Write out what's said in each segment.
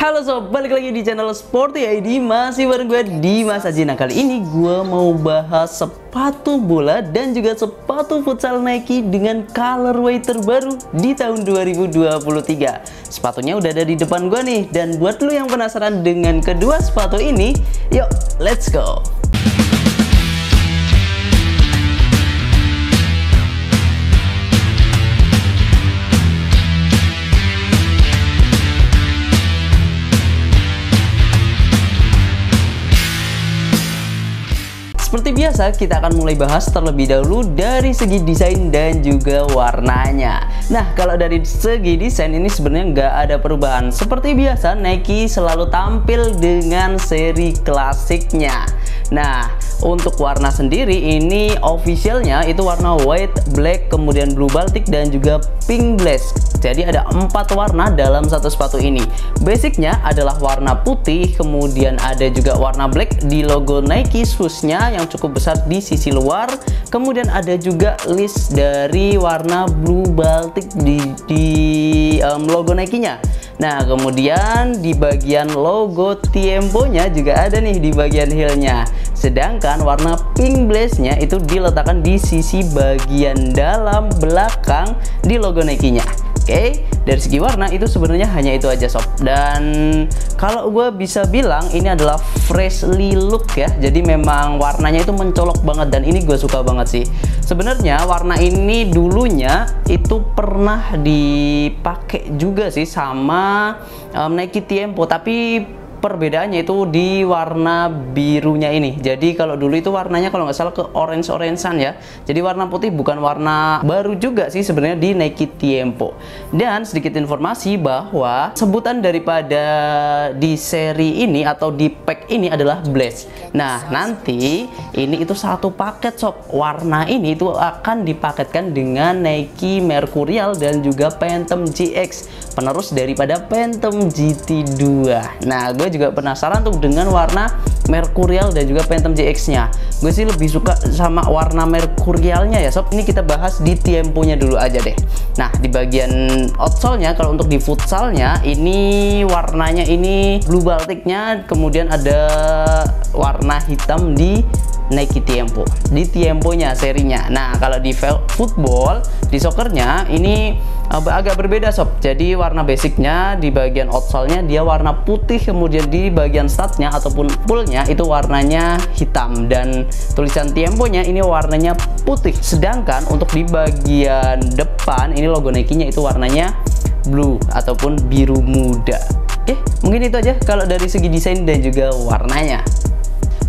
Halo sob, balik lagi di channel Sporty ID. Masih bareng gue Dimas Aji. Nah kali ini gue mau bahas sepatu bola dan juga sepatu futsal Nike dengan colorway terbaru di tahun 2023. Sepatunya udah ada di depan gue nih. Dan buat lo yang penasaran dengan kedua sepatu ini, yuk let's go. Seperti biasa, kita akan mulai bahas terlebih dahulu dari segi desain dan juga warnanya. Nah, kalau dari segi desain ini sebenarnya nggak ada perubahan. Seperti biasa, Nike selalu tampil dengan seri klasiknya. Nah, untuk warna sendiri ini officialnya itu warna white, black, kemudian blue Baltic, dan juga pink blaze. Jadi ada 4 warna dalam satu sepatu ini. Basicnya adalah warna putih, kemudian ada juga warna black di logo Nike swoosh-nya yang cukup besar di sisi luar. Kemudian ada juga list dari warna blue Baltic di logo Nike-nya. Nah, kemudian di bagian logo Tiempo-nya juga ada nih di bagian heel-nya. Sedangkan warna pink blaze-nya itu diletakkan di sisi bagian dalam belakang di logo Nike-nya. Oke, dari segi warna itu sebenarnya hanya itu aja sob. Dan kalau gue bisa bilang ini adalah freshly look ya. Jadi memang warnanya itu mencolok banget dan ini gue suka banget sih. Sebenarnya warna ini dulunya itu pernah dipakai juga sih sama Nike Tiempo, tapi perbedaannya itu di warna birunya ini. Jadi kalau dulu itu warnanya kalau nggak salah ke orange-orangean ya. Jadi warna putih bukan warna baru juga sih sebenarnya di Nike Tiempo. Dan sedikit informasi bahwa sebutan daripada di seri ini atau di pack ini adalah Blaze. Nah, nanti ini itu satu paket sob. Warna ini itu akan dipaketkan dengan Nike Mercurial dan juga Phantom GX, penerus daripada Phantom GT2. Nah, gue juga penasaran tuh dengan warna Mercurial dan juga Phantom GX-nya. Gue sih lebih suka sama warna Mercurialnya ya sob. Ini kita bahas di Tiempo-nya dulu aja deh. Nah, di bagian outsole-nya, kalau untuk di futsalnya ini warnanya ini blue Baltic-nya, kemudian ada warna hitam di Nike Tiempo, di Tiempo-nya serinya. Nah, kalau di football, di soccernya ini agak berbeda sob. Jadi warna basicnya di bagian outsole-nya dia warna putih, kemudian di bagian stud-nya ataupun pull-nya itu warnanya hitam, dan tulisan Tiempo-nya ini warnanya putih. Sedangkan untuk di bagian depan ini logo Nike-nya itu warnanya blue ataupun biru muda. Oke, mungkin itu aja kalau dari segi desain dan juga warnanya.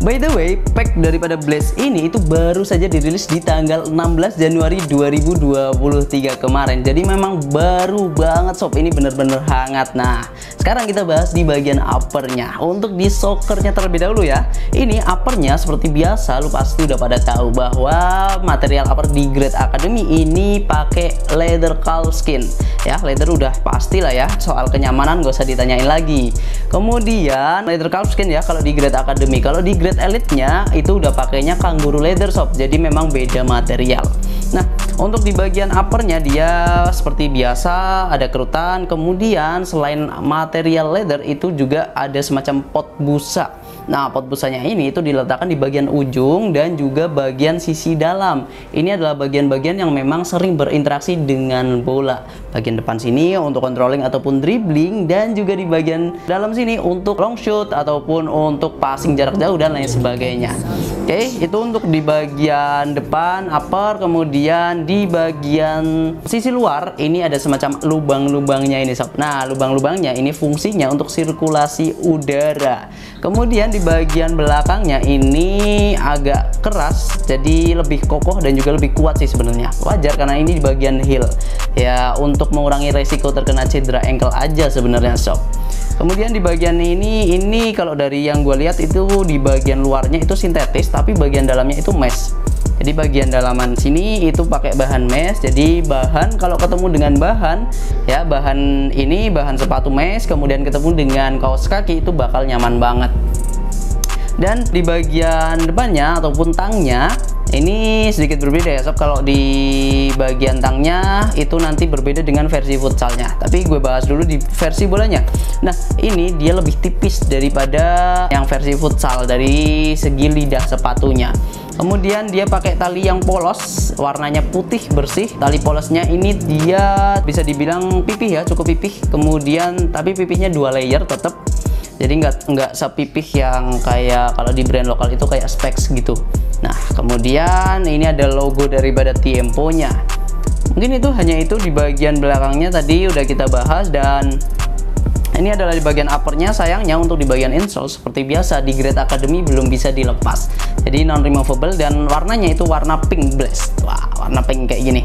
By the way, pack daripada Blaze ini itu baru saja dirilis di tanggal 16 Januari 2023 kemarin. Jadi memang baru banget sob, ini bener-bener hangat. Nah, sekarang kita bahas di bagian uppernya. Untuk di soccernya terlebih dahulu ya. Ini uppernya seperti biasa, lu pasti udah pada tahu bahwa material upper di Grade Academy ini pakai leather calfskin. Ya, leather udah pastilah ya, soal kenyamanan gak usah ditanyain lagi. Kemudian leather calfskin ya kalau di Grade Academy. Kalau di Grade Elite-nya itu udah pakainya kangaroo leather sob, jadi memang beda material. Nah, untuk di bagian uppernya dia seperti biasa ada kerutan. Kemudian selain material leather itu juga ada semacam pot busa. Nah, pot busanya ini itu diletakkan di bagian ujung dan juga bagian sisi dalam. Ini adalah bagian-bagian yang memang sering berinteraksi dengan bola. Bagian depan sini untuk controlling ataupun dribbling, dan juga di bagian dalam sini untuk long shoot ataupun untuk passing jarak jauh dan lain sebagainya. Oke, itu untuk di bagian depan upper. Kemudian di bagian sisi luar ini ada semacam lubang-lubangnya ini sob. Nah, lubang-lubangnya ini fungsinya untuk sirkulasi udara. Kemudian di bagian belakangnya ini agak keras, jadi lebih kokoh dan juga lebih kuat sih sebenarnya. Wajar karena ini di bagian heel. Ya, untuk mengurangi resiko terkena cedera ankle aja sebenarnya sob. Kemudian di bagian ini kalau dari yang gue lihat itu di bagian luarnya itu sintetis, tapi bagian dalamnya itu mesh. Jadi bagian dalaman sini itu pakai bahan mesh. Jadi bahan kalau ketemu dengan bahan ya, bahan ini bahan sepatu mesh, kemudian ketemu dengan kaos kaki itu bakal nyaman banget. Dan di bagian depannya ataupun tangnya Ini sedikit berbeda ya sob, kalau di bagian tangnya itu nanti berbeda dengan versi futsalnya, tapi gue bahas dulu di versi bolanya. Nah, ini dia lebih tipis daripada yang versi futsal dari segi lidah sepatunya. Kemudian dia pakai tali yang polos, warnanya putih bersih. Tali polosnya ini dia bisa dibilang pipih ya, cukup pipih. Kemudian tapi pipihnya 2 layer tetap. Jadi nggak sepipih yang kayak kalau di brand lokal itu kayak Specs gitu. Nah, kemudian ini ada logo daripada Tiempo-nya. Mungkin itu hanya itu di bagian belakangnya tadi udah kita bahas, dan ini adalah di bagian uppernya. Sayangnya untuk di bagian insole seperti biasa di Great Academy belum bisa dilepas. Jadi non removable dan warnanya itu warna pink blast. Wah, warna pink kayak gini.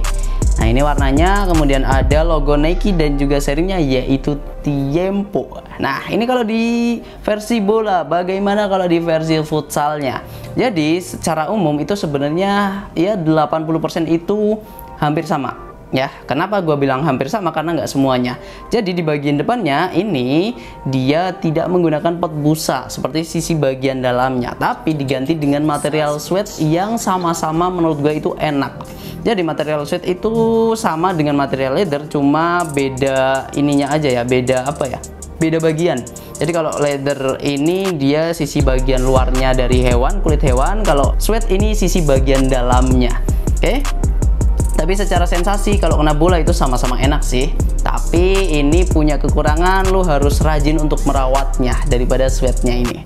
Nah, ini warnanya. Kemudian ada logo Nike dan juga serinya yaitu Tiempo. Nah, ini kalau di versi bola. Bagaimana kalau di versi futsalnya? Jadi secara umum itu sebenarnya ya 80% itu hampir sama. Ya, kenapa gue bilang hampir sama? Karena nggak semuanya. Jadi di bagian depannya ini dia tidak menggunakan pot busa seperti sisi bagian dalamnya, tapi diganti dengan material suede yang sama-sama menurut gue itu enak. Jadi material suede itu sama dengan material leather, cuma beda ininya aja ya, beda apa ya? Beda bagian. Jadi kalau leather ini dia sisi bagian luarnya dari hewan, kulit hewan. Kalau suede ini sisi bagian dalamnya. Oke? Tapi secara sensasi kalau kena bola itu sama-sama enak sih. Tapi ini punya kekurangan, lu harus rajin untuk merawatnya daripada suede-nya ini.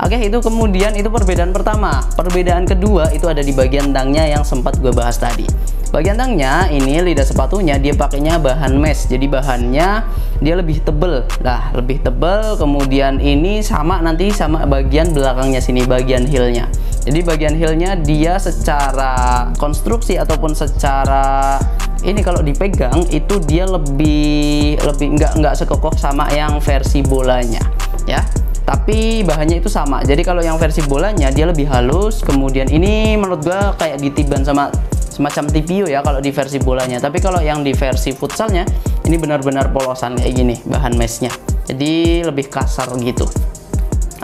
Oke, itu kemudian itu perbedaan pertama. Perbedaan kedua itu ada di bagian tangnya yang sempat gue bahas tadi. Bagian tangnya ini lidah sepatunya dia pakainya bahan mesh. Jadi bahannya dia lebih tebel. Nah, lebih tebel. Kemudian ini sama nanti sama bagian belakangnya sini, bagian heelnya. Jadi bagian heelnya dia secara konstruksi ataupun secara ini kalau dipegang itu dia lebih nggak sekokoh sama yang versi bolanya ya. Tapi bahannya itu sama. Jadi kalau yang versi bolanya dia lebih halus. Kemudian ini menurut gua kayak ditiban sama semacam TPU ya kalau di versi bolanya. Tapi kalau yang di versi futsalnya ini benar-benar polosan kayak gini bahan meshnya. Jadi lebih kasar gitu.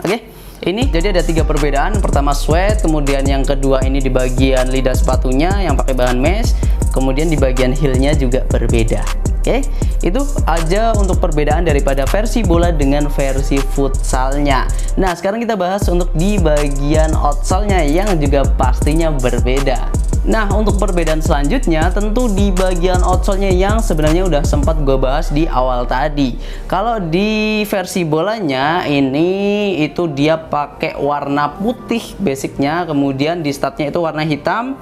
Oke. Ini jadi ada 3 perbedaan. Pertama suede, kemudian yang kedua ini di bagian lidah sepatunya yang pakai bahan mesh, kemudian di bagian heelnya juga berbeda. Oke, itu aja untuk perbedaan daripada versi bola dengan versi futsalnya. Nah, sekarang kita bahas untuk di bagian outsole-nya yang juga pastinya berbeda. Nah, untuk perbedaan selanjutnya tentu di bagian outsole-nya yang sebenarnya udah sempat gue bahas di awal tadi. Kalau di versi bolanya ini itu dia pakai warna putih basicnya, kemudian di statnya itu warna hitam.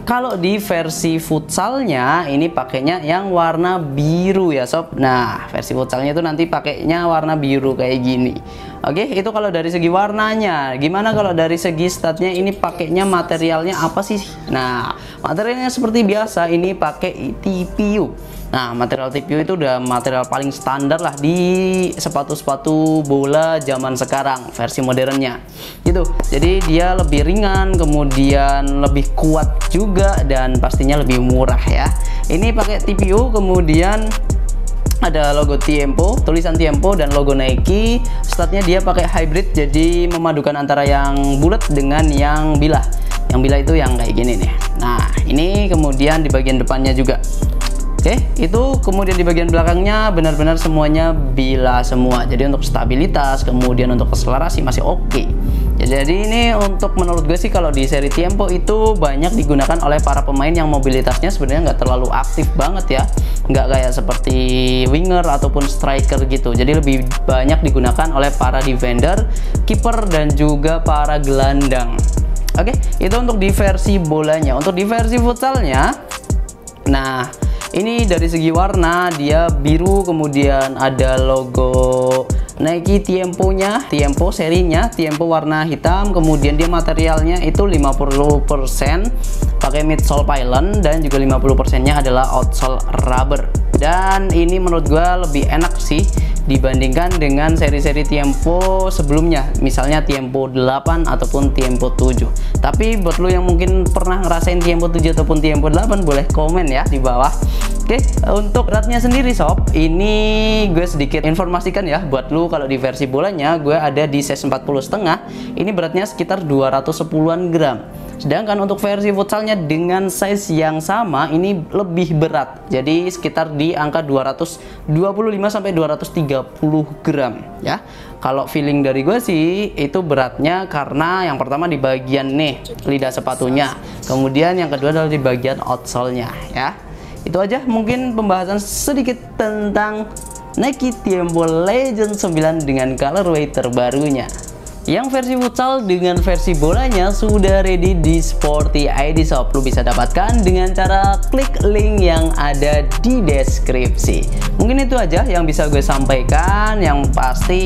Kalau di versi futsalnya ini pakainya yang warna biru ya sob. Nah, versi futsalnya itu nanti pakainya warna biru kayak gini. Oke, itu kalau dari segi warnanya. Gimana kalau dari segi statnya ini pakainya materialnya apa sih? Nah, materialnya seperti biasa ini pakai TPU. Nah, material TPU itu udah material paling standar lah di sepatu-sepatu bola zaman sekarang versi modernnya gitu. Jadi dia lebih ringan, kemudian lebih kuat juga, dan pastinya lebih murah ya. Ini pakai TPU, kemudian ada logo Tiempo, tulisan Tiempo dan logo Nike. Statnya dia pakai hybrid, jadi memadukan antara yang bulat dengan yang bilah. Yang bilah itu yang kayak gini nih. Nah, ini kemudian di bagian depannya juga. Oke, itu kemudian di bagian belakangnya benar-benar semuanya bilah semua. Jadi untuk stabilitas, kemudian untuk akselerasi masih oke. Jadi ini untuk menurut gue sih kalau di seri Tiempo itu banyak digunakan oleh para pemain yang mobilitasnya sebenarnya nggak terlalu aktif banget ya. Nggak kayak seperti winger ataupun striker gitu. Jadi lebih banyak digunakan oleh para defender, kiper, dan juga para gelandang. Oke, itu untuk di versi bolanya. Untuk di versi futsalnya, nah ini dari segi warna dia biru, kemudian ada logo Nike Tiempo-nya, Tiempo serinya, Tiempo warna hitam, kemudian dia materialnya itu 50% pakai midsole pylon dan juga 50%-nya adalah outsole rubber. Dan ini menurut gua lebih enak sih dibandingkan dengan seri-seri Tiempo sebelumnya, misalnya Tiempo 8 ataupun Tiempo 7. Tapi buat lo yang mungkin pernah ngerasain Tiempo 7 ataupun Tiempo 8 boleh komen ya di bawah. Oke, untuk beratnya sendiri sob, ini gue sedikit informasikan ya buat lu. Kalau di versi bolanya gue ada di size 40,5. Ini beratnya sekitar 210-an gram. Sedangkan untuk versi futsalnya dengan size yang sama ini lebih berat, jadi sekitar di angka 225 sampai 230 gram ya. Kalau feeling dari gue sih itu beratnya karena yang pertama di bagian nih lidah sepatunya, kemudian yang kedua adalah di bagian outsole-nya ya. Itu aja mungkin pembahasan sedikit tentang Nike Tiempo Legend 9 dengan colorway terbarunya. Yang versi futsal dengan versi bolanya sudah ready di Sporty ID Shop. Lu bisa dapatkan dengan cara klik link yang ada di deskripsi. Mungkin itu aja yang bisa gue sampaikan. Yang pasti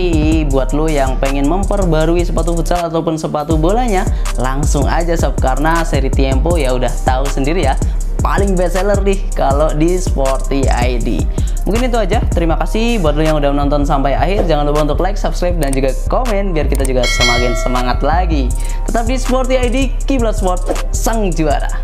buat lu yang pengen memperbarui sepatu futsal ataupun sepatu bolanya, langsung aja sob, karena seri Tiempo ya udah tahu sendiri ya, paling best seller nih kalau di Sporty ID. Mungkin itu aja. Terima kasih buat lo yang udah menonton sampai akhir. Jangan lupa untuk like, subscribe, dan juga komen biar kita juga semakin semangat lagi. Tetap di Sporty ID, Kiblat Sport, sang juara.